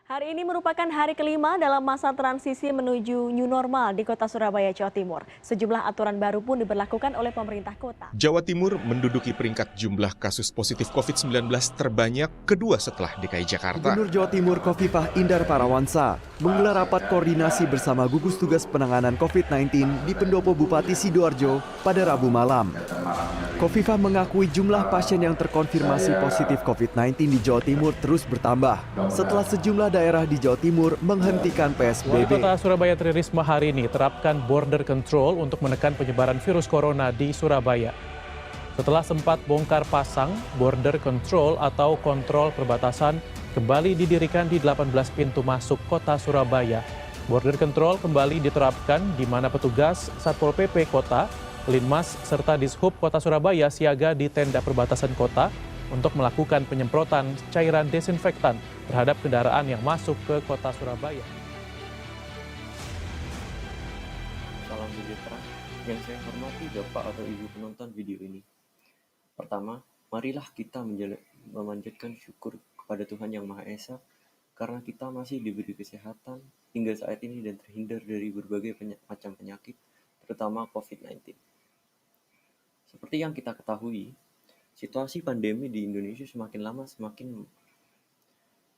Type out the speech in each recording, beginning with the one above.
Hari ini merupakan hari kelima dalam masa transisi menuju new normal di kota Surabaya, Jawa Timur. Sejumlah aturan baru pun diberlakukan oleh pemerintah kota. Jawa Timur menduduki peringkat jumlah kasus positif COVID-19 terbanyak kedua setelah DKI Jakarta. Gubernur Jawa Timur Khofifah Indar Parawansa menggelar rapat koordinasi bersama gugus tugas penanganan COVID-19 di Pendopo Bupati Sidoarjo pada Rabu malam. Khofifah mengakui jumlah pasien yang terkonfirmasi positif COVID-19 di Jawa Timur terus bertambah setelah sejumlah daerah di Jawa Timur menghentikan Wali PSBB. Kota Surabaya Tri Risma hari ini terapkan border control untuk menekan penyebaran virus corona di Surabaya. Setelah sempat bongkar pasang, border control atau kontrol perbatasan kembali didirikan di 18 pintu masuk kota Surabaya. Border control kembali diterapkan di mana petugas Satpol PP Kota, Linmas, serta Dishub Kota Surabaya siaga di tenda perbatasan kota untuk melakukan penyemprotan cairan desinfektan terhadap kendaraan yang masuk ke kota Surabaya. Salam sejahtera yang saya hormati Bapak atau Ibu penonton video ini. Pertama, marilah kita memanjatkan syukur kepada Tuhan Yang Maha Esa karena kita masih diberi kesehatan hingga saat ini dan terhindar dari berbagai macam penyakit, terutama COVID-19. Seperti yang kita ketahui, situasi pandemi di Indonesia semakin lama semakin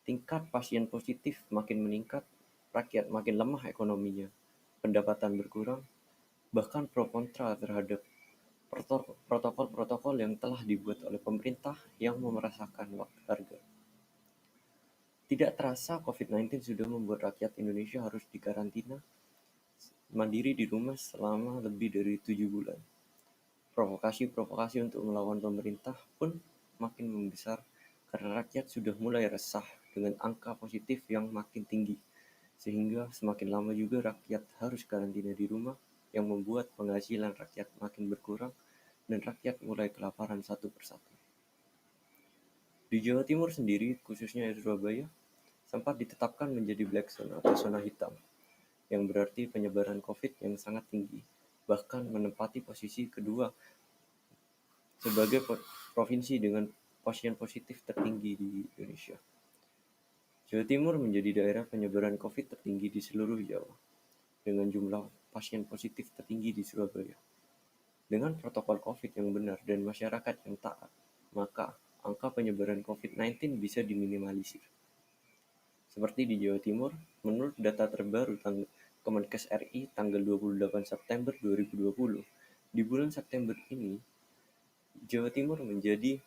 tingkat pasien positif makin meningkat, rakyat makin lemah ekonominya, pendapatan berkurang, bahkan pro kontra terhadap protokol-protokol yang telah dibuat oleh pemerintah yang memerasakkan warga. Tidak terasa COVID-19 sudah membuat rakyat Indonesia harus dikarantina mandiri di rumah selama lebih dari 7 bulan. Provokasi-provokasi untuk melawan pemerintah pun makin membesar karena rakyat sudah mulai resah dengan angka positif yang makin tinggi. Sehingga semakin lama juga rakyat harus karantina di rumah yang membuat penghasilan rakyat makin berkurang dan rakyat mulai kelaparan satu persatu. Di Jawa Timur sendiri, khususnya di Surabaya, sempat ditetapkan menjadi black zone atau zona hitam, yang berarti penyebaran COVID yang sangat tinggi, bahkan menempati posisi kedua sebagai provinsi dengan pasien positif tertinggi di Indonesia. Jawa Timur menjadi daerah penyebaran COVID tertinggi di seluruh Jawa, dengan jumlah pasien positif tertinggi di Surabaya. Dengan protokol COVID yang benar dan masyarakat yang taat, maka angka penyebaran COVID-19 bisa diminimalisir. Seperti di Jawa Timur, menurut data terbaru Kemenkes RI tanggal 28 September 2020, di bulan September ini, Jawa Timur menjadi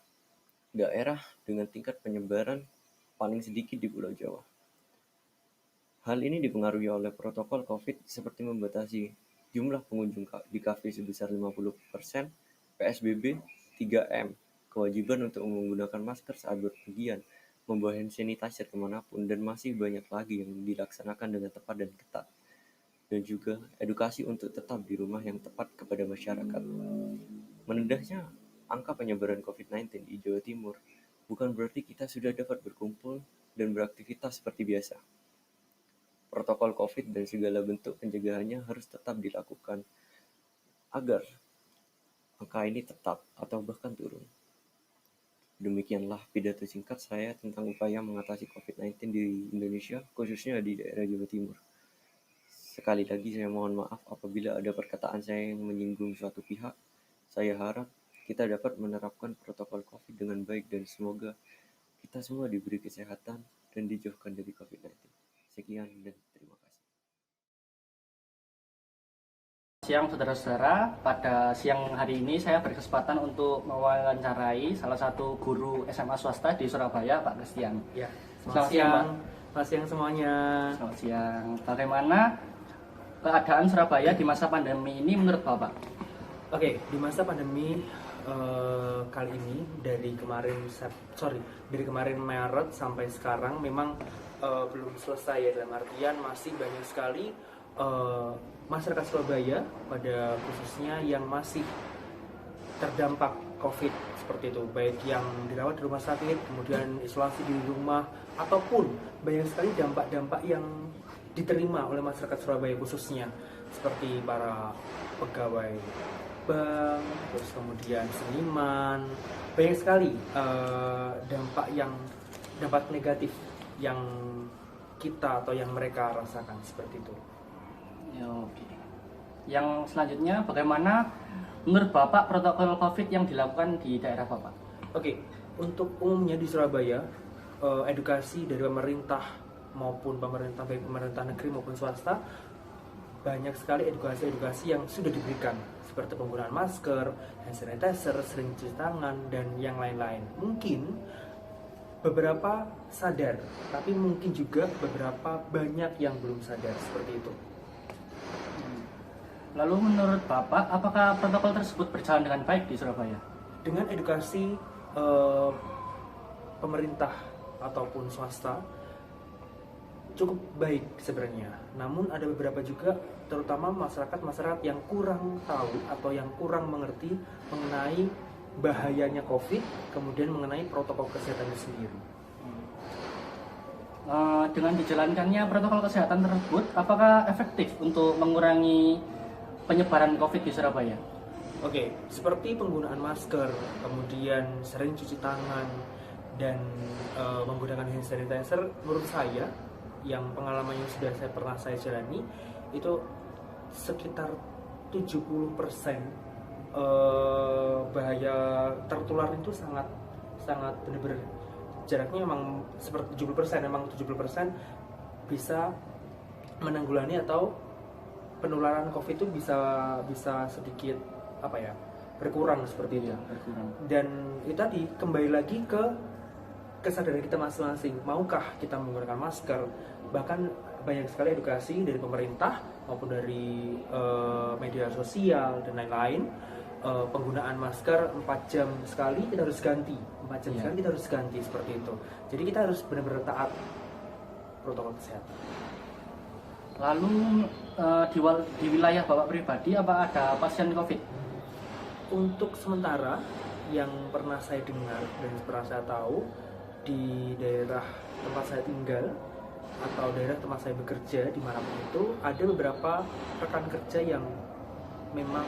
daerah dengan tingkat penyebaran paling sedikit di Pulau Jawa. Hal ini dipengaruhi oleh protokol COVID seperti membatasi jumlah pengunjung di kafe sebesar 50%, PSBB 3M, kewajiban untuk menggunakan masker saat berpergian, membawa hand sanitizer kemanapun, dan masih banyak lagi yang dilaksanakan dengan tepat dan ketat. Dan juga edukasi untuk tetap di rumah yang tepat kepada masyarakat. Menendahnya angka penyebaran COVID-19 di Jawa Timur bukan berarti kita sudah dapat berkumpul dan beraktivitas seperti biasa. Protokol COVID dan segala bentuk pencegahannya harus tetap dilakukan agar angka ini tetap atau bahkan turun. Demikianlah pidato singkat saya tentang upaya mengatasi COVID-19 di Indonesia, khususnya di daerah Jawa Timur. Sekali lagi saya mohon maaf apabila ada perkataan saya yang menyinggung suatu pihak. Saya harap kita dapat menerapkan protokol COVID dengan baik dan semoga kita semua diberi kesehatan dan dijauhkan dari COVID-19. Sekian dan terima kasih. Siang saudara-saudara, pada siang hari ini saya berkesempatan untuk mewawancarai salah satu guru SMA swasta di Surabaya, Pak Christian. Ya, Selamat siang, Selamat siang semuanya. Selamat siang. Bagaimana keadaan Surabaya di masa pandemi ini menurut Bapak? Oke, di masa pandemi kali ini dari kemarin Maret sampai sekarang memang belum selesai ya, dalam artian masih banyak sekali masyarakat Surabaya pada khususnya yang masih terdampak COVID seperti itu, baik yang dirawat di rumah sakit, kemudian isolasi di rumah, ataupun banyak sekali dampak-dampak yang diterima oleh masyarakat Surabaya khususnya seperti para pegawai bank, terus kemudian seniman, banyak sekali dampak negatif yang kita atau yang mereka rasakan seperti itu. Ya, oke. Yang selanjutnya, bagaimana menurut Bapak protokol COVID yang dilakukan di daerah Bapak? Oke, untuk umumnya di Surabaya, edukasi dari pemerintah maupun pemerintah, baik pemerintah negeri maupun swasta, banyak sekali edukasi yang sudah diberikan, seperti penggunaan masker, hand sanitizer, sering cuci tangan, dan yang lain-lain. Mungkin beberapa sadar, tapi mungkin juga beberapa banyak yang belum sadar seperti itu. Lalu menurut Bapak, apakah protokol tersebut berjalan dengan baik di Surabaya? Dengan edukasi pemerintah ataupun swasta cukup baik sebenarnya. Namun ada beberapa juga, terutama masyarakat yang kurang tahu atau yang kurang mengerti mengenai bahayanya COVID, kemudian mengenai protokol kesehatan itu sendiri. Dengan dijalankannya protokol kesehatan tersebut, apakah efektif untuk mengurangi penyebaran COVID di Surabaya? Oke, seperti penggunaan masker, kemudian sering cuci tangan, dan menggunakan hand sanitizer, menurut saya, yang pengalaman yang sudah pernah saya jalani, itu sekitar 70% bahaya tertular itu sangat benar-benar, jaraknya memang seperti 70%, memang 70% bisa menanggulangi atau penularan COVID itu bisa sedikit berkurang seperti itu. Berkurang. Dan itu tadi kembali lagi ke kesadaran kita masing-masing. Maukah kita menggunakan masker? Bahkan banyak sekali edukasi dari pemerintah maupun dari media sosial dan lain-lain. Penggunaan masker 4 jam sekali kita harus ganti, 4 jam sekali kita harus ganti, seperti itu. Jadi kita harus benar-benar taat protokol kesehatan. Lalu di wilayah Bapak pribadi, apa ada pasien COVID? Untuk sementara yang pernah saya dengar dan pernah saya tahu, di daerah tempat saya tinggal atau daerah tempat saya bekerja dimanapun itu, ada beberapa rekan kerja yang memang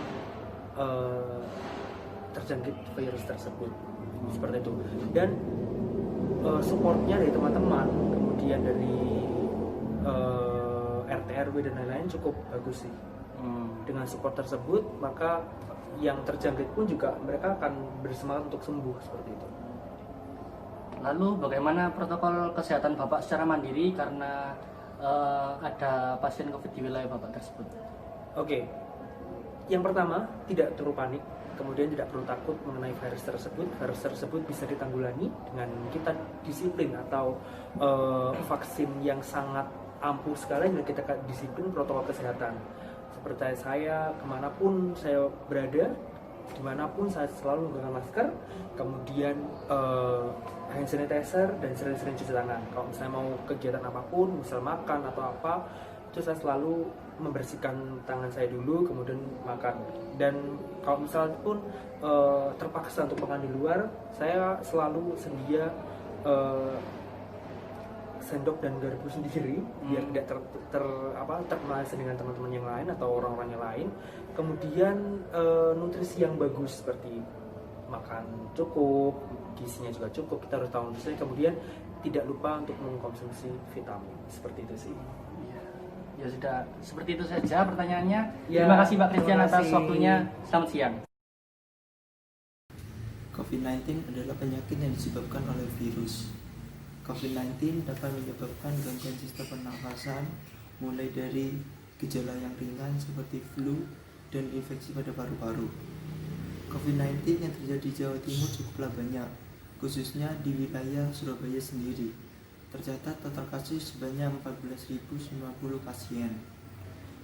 terjangkit virus tersebut, seperti itu. Dan supportnya dari teman-teman, kemudian dari RT RW dan lain-lain cukup bagus sih. Dengan support tersebut, maka yang terjangkit pun juga mereka akan bersemangat untuk sembuh, seperti itu. Lalu bagaimana protokol kesehatan Bapak secara mandiri karena ada pasien COVID di wilayah Bapak tersebut? Oke, yang pertama, tidak perlu panik, kemudian tidak perlu takut mengenai virus tersebut. Virus tersebut bisa ditanggulangi dengan kita disiplin atau vaksin yang sangat ampuh sekali, dan kita disiplin protokol kesehatan. Seperti saya, kemanapun saya berada, dimanapun saya selalu menggunakan masker, kemudian hand sanitizer, dan sering-sering cuci tangan. Kalau misalnya mau kegiatan apapun, misal makan atau apa, itu saya selalu membersihkan tangan saya dulu, kemudian makan. Dan kalau misalnya pun terpaksa untuk makan di luar, saya selalu sedia sendok dan garpu sendiri, biar tidak terkontaminasi dengan teman-teman yang lain atau orang-orang yang lain. Kemudian nutrisi yang bagus, seperti makan cukup, gizinya juga cukup, kita harus tahu nutrisinya. Kemudian tidak lupa untuk mengkonsumsi vitamin, seperti itu sih. Ya sudah, seperti itu saja pertanyaannya. Ya, terima kasih Pak Christian atas kasih. waktunya. Selamat siang. COVID-19 adalah penyakit yang disebabkan oleh virus. COVID-19 dapat menyebabkan gangguan sistem pernafasan, mulai dari gejala yang ringan seperti flu dan infeksi pada paru-paru. COVID-19 yang terjadi di Jawa Timur cukuplah banyak, khususnya di wilayah Surabaya sendiri. Tercatat total kasus sebanyak 14.090 pasien.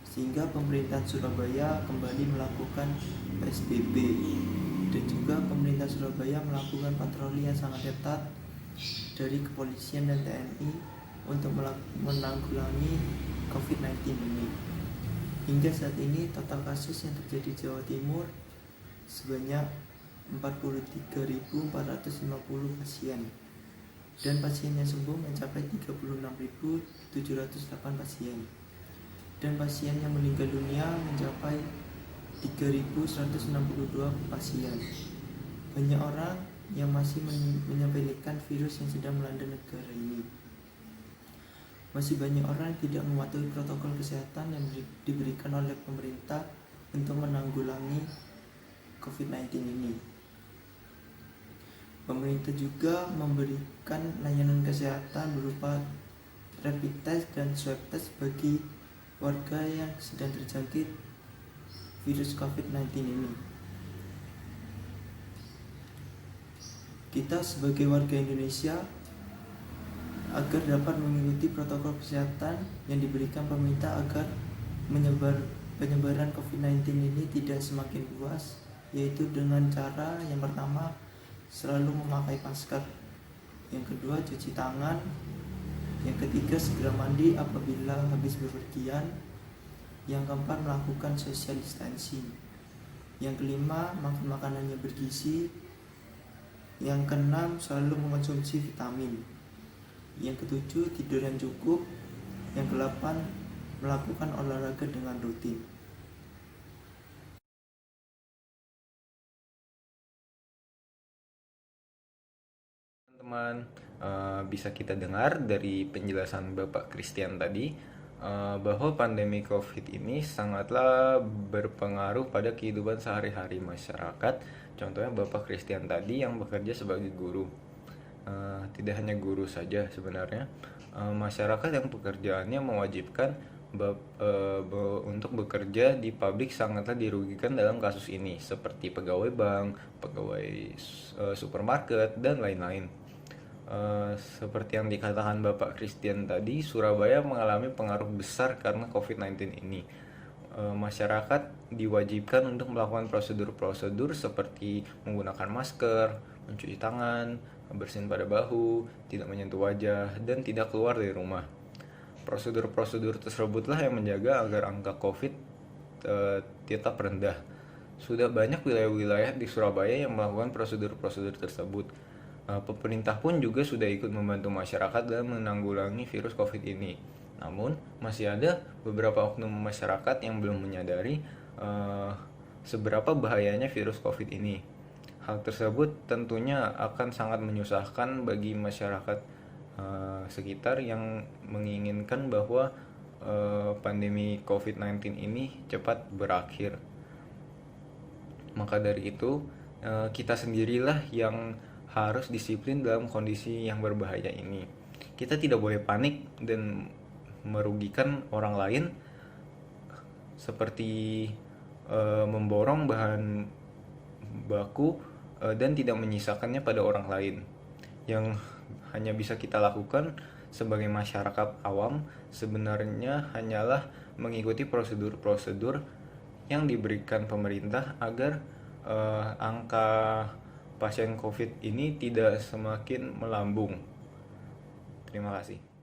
Sehingga pemerintah Surabaya kembali melakukan PSBB, dan juga pemerintah Surabaya melakukan patroli yang sangat ketat dari kepolisian dan TNI untuk menanggulangi COVID-19 ini. Hingga saat ini total kasus yang terjadi di Jawa Timur sebanyak 43.450 pasien, dan pasien yang sembuh mencapai 36.708 pasien, dan pasien yang meninggal dunia mencapai 3.162 pasien. Banyak orang yang masih menyepelekan virus yang sedang melanda negara ini. masih banyak orang yang tidak mematuhi protokol kesehatan yang diberikan oleh pemerintah untuk menanggulangi COVID-19 ini. Pemerintah juga memberikan layanan kesehatan berupa rapid test dan swab test bagi warga yang sedang terjangkit virus COVID-19 ini. Kita sebagai warga Indonesia agar dapat mengikuti protokol kesehatan yang diberikan pemerintah agar penyebaran COVID-19 ini tidak semakin luas, yaitu dengan cara yang pertama selalu memakai masker, yang kedua cuci tangan, yang ketiga segera mandi apabila habis bepergian, yang keempat melakukan social distancing, yang kelima makan makanan yang bergizi, yang keenam selalu mengonsumsi vitamin, yang ketujuh tidur yang cukup, yang kedelapan melakukan olahraga dengan rutin. Teman, bisa kita dengar dari penjelasan Bapak Christian tadi bahwa pandemi COVID ini sangatlah berpengaruh pada kehidupan sehari-hari masyarakat. Contohnya Bapak Christian tadi yang bekerja sebagai guru. Tidak hanya guru saja sebenarnya, masyarakat yang pekerjaannya mewajibkan untuk bekerja di pabrik sangatlah dirugikan dalam kasus ini, seperti pegawai bank, pegawai supermarket, dan lain-lain. Seperti yang dikatakan Bapak Christian tadi, Surabaya mengalami pengaruh besar karena COVID-19 ini. Masyarakat diwajibkan untuk melakukan prosedur-prosedur seperti menggunakan masker, mencuci tangan, bersihin pada bahu, tidak menyentuh wajah, dan tidak keluar dari rumah. Prosedur-prosedur tersebutlah yang menjaga agar angka COVID tetap rendah. Sudah banyak wilayah-wilayah di Surabaya yang melakukan prosedur-prosedur tersebut. Pemerintah pun juga sudah ikut membantu masyarakat dalam menanggulangi virus COVID ini. Namun, masih ada beberapa oknum masyarakat yang belum menyadari seberapa bahayanya virus COVID ini. Hal tersebut tentunya akan sangat menyusahkan bagi masyarakat sekitar yang menginginkan bahwa pandemi COVID-19 ini cepat berakhir. Maka dari itu, kita sendirilah yang harus disiplin dalam kondisi yang berbahaya ini. Kita tidak boleh panik dan merugikan orang lain, seperti memborong bahan baku dan tidak menyisakannya pada orang lain. Yang hanya bisa kita lakukan sebagai masyarakat awam sebenarnya hanyalah mengikuti prosedur-prosedur yang diberikan pemerintah agar angka pasien COVID ini tidak semakin melambung. Terima kasih.